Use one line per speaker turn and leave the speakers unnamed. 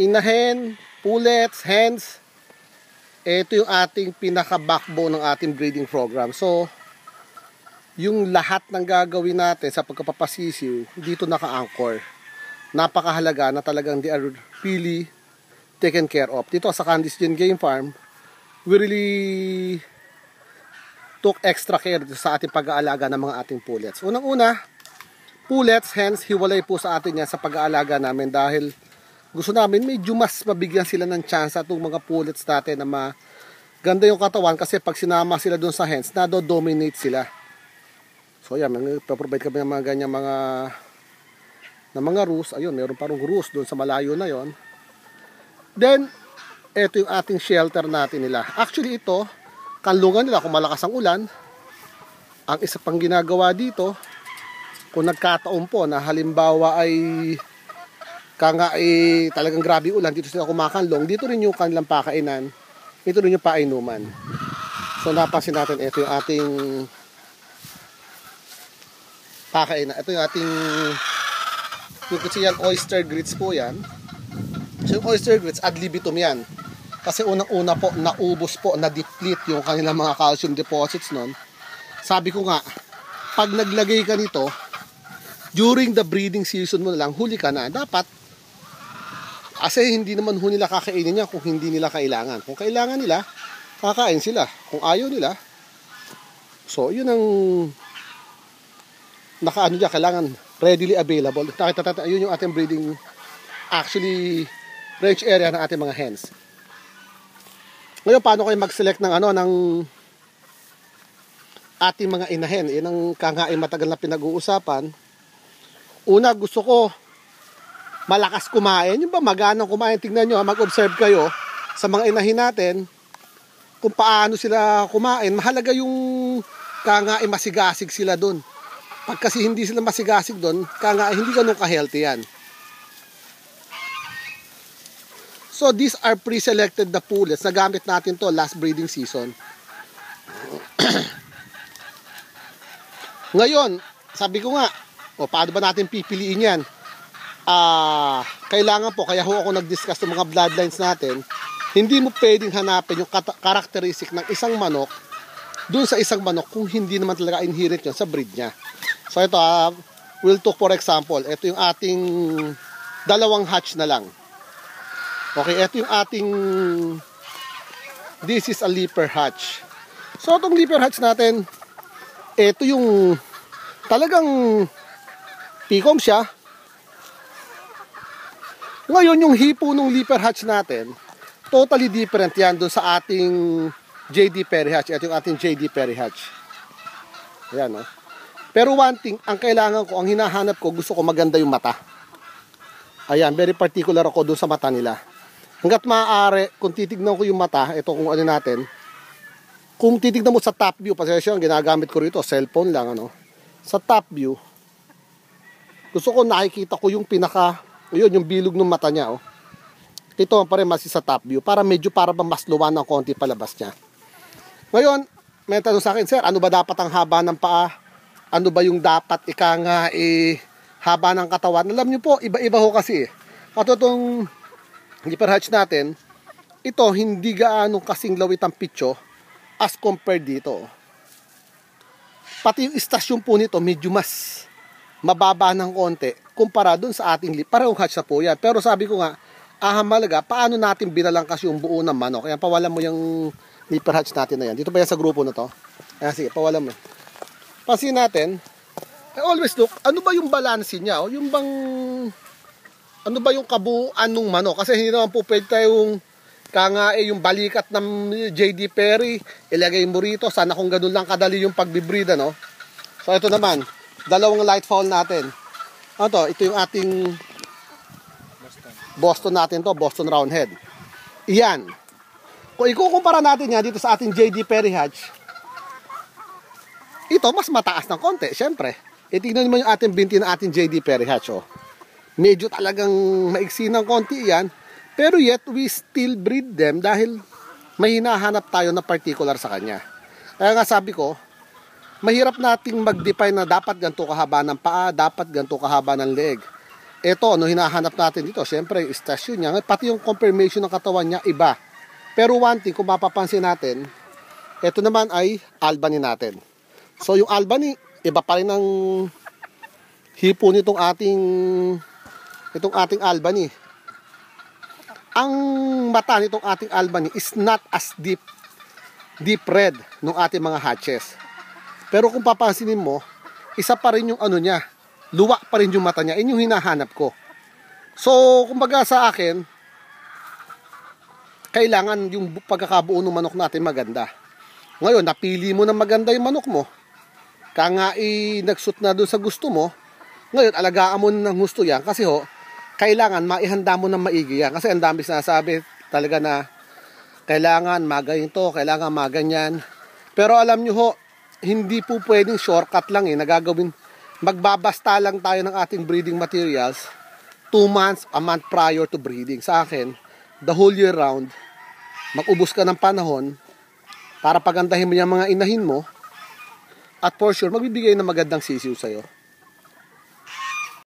inahen, pullets, hens, ito yung ating pinaka-backbone ng ating breeding program. So, yung lahat ng gagawin natin sa pagkapapasisiw, dito naka-anchor. Napakahalaga na talagang they are really taken care of. Dito sa Candice Gen Game Farm, we really took extra care sa ating pag-aalaga ng mga ating pullets. Unang-una, pullets, hence hiwalay po sa atin yan sa pag-aalaga namin dahil gusto namin medyo mas mabigyan sila ng chance at itong mga pullets natin na maganda yung katawan kasi pag sinama sila dun sa hens, nado-dominate sila. So yan, provide kami ng mga ganyan mga roos. Ayun, meron parang roos dun sa malayo na yon. Then, ito yung ating shelter natin nila. Actually ito, kanlungan nila kung malakas ang ulan. Ang isa pang ginagawa dito, kung nagkataon po na halimbawa ay talagang grabe ulan, dito sila kumakanlong, dito rin yung kanilang pakainan, ito rin yung painuman. So napansin natin, ito yung ating pakainan. Ito yung ating kasi yan, oyster grits po yan. So yung oyster grits, ad libitum yan. Kasi unang-una po, naubos po, na-deplete yung kanilang mga calcium deposits nun. Sabi ko nga, pag naglagay ka nito, during the breeding season mo na lang, huli ka na. Dapat, kasi hindi naman nila kakainin niya kung hindi nila kailangan. Kung kailangan nila, kakain sila. Kung ayaw nila, so yun ang nakaano niya, kailangan readily available. Nakita, yun yung ating breeding, actually, range area ng ating mga hens. Ngayon, paano kayo mag-select ng ng ating mga inahen? Yan ang kangain matagal na pinag-uusapan. Una, gusto ko malakas kumain. Yung ba maganang kumain? Tingnan nyo, mag-observe kayo sa mga inahin natin kung paano sila kumain. Mahalaga yung kangain masigasig sila dun. Pag kasi hindi sila masigasig dun, kangain hindi ganun ka-healthy yan. So these are pre-selected na pullets. Nagamit natin to last breeding season. Ngayon, sabi ko nga, paano ba natin pipiliin yan? Kailangan po, kaya ako nag-discuss ng mga bloodlines natin, hindi mo pwedeng hanapin yung characteristic ng isang manok dun sa isang manok kung hindi naman talaga inherent yun sa breed niya. So ito, we'll talk for example, ito yung ating dalawang hatch na lang. Okay, ito yung ating, this is a leaper hatch. So itong leaper hatch natin, ito yung talagang pikom siya. Ngayon, yung hipo ng leaper hatch natin, totally different yan doon sa ating JD Perry hatch. Ito yung ating JD Perry hatch. Ayan, no? Pero one thing, ang kailangan ko, ang hinahanap ko, gusto ko maganda yung mata. Ayan, very particular ako doon sa mata nila. Hanggat maaari, kung titignan ko yung mata, ito kung ano natin, kung titignan mo sa top view, pasensya, ginagamit ko rito, cellphone lang, sa top view, gusto ko nakikita ko yung yung bilog ng mata niya, Ito, pare mas sa top view, para ba mas luwan ng konti palabas niya. Ngayon, may tanong sa akin, sir, ano ba dapat ang haba ng paa? Ano ba yung dapat haba ng katawan? Alam niyo po, iba-iba ho kasi. At itong leaper hatch natin, ito hindi gaano kasing lawit ang pitso as compared dito. Pati yung istasyon po nito medyo mas mababa ng konti kumpara dun sa ating parehong hatch na po yan. Pero sabi ko nga, mahalaga, paano natin binalangkas yung buo ng manok? Kaya pawalan mo yung leaper hatch natin na yan. Dito ba yan sa grupo na to? Ayan, sige, pawalan mo. Pansin natin, I always look, ano ba yung balance niya? Yung bang, ano ba yung kabuuan ng manok? Kasi hindi naman po pwede tayong yung balikat ng JD Perry, ilagay mo rito. Sana kung ganun lang kadali yung pagbibreed, So ito naman, dalawang light fowl natin. Ito yung ating Boston natin to, Boston Roundhead. Iyan. Kung ikukumpara natin yan dito sa ating JD Perry hatch, ito mas mataas ng konti, syempre. Tingnan mo yung ating binti na ating JD Perry hatch, Medyo talagang maiksi ng konti yan, pero yet we still breed them dahil may hinahanap tayo na particular sa kanya. Kaya nga sabi ko, mahirap nating mag-define na dapat ganito kahaba ng paa, dapat ganito kahaba ng leg. Ito, ano hinahanap natin dito? Siyempre, istasyon niya. Pati yung confirmation ng katawan niya, iba. Pero one thing, kung mapapansin natin, ito naman ay Albany natin. So, yung Albany, iba pa rin ang hipo nitong ating Albany. Ang mata nitong ating Albany is not as deep red ng ating mga hatches. Pero kung papansinin mo, isa pa rin yung ano niya, luwa pa rin yung mata niya. Yun yung hinahanap ko. So, kumbaga sa akin, kailangan yung pagkakabuo ng manok natin maganda. Ngayon, napili mo na maganda yung manok mo. Kaya nga nagsut na doon sa gusto mo. Ngayon, alagaan mo ng gusto yan. Kasi kailangan maihanda mo ng maigi yan. Kasi ang dami sinasabi talaga na kailangan maganito, kailangan maganyan. Pero alam nyo hindi po pwedeng shortcut lang nagagawin. Magbabasta lang tayo ng ating breeding materials 2 months, a month prior to breeding. Sa akin, the whole year round, mag-ubos ka ng panahon para pagandahin mo yung mga inahin mo at for sure, magbibigay ng magandang sisiw sa'yo.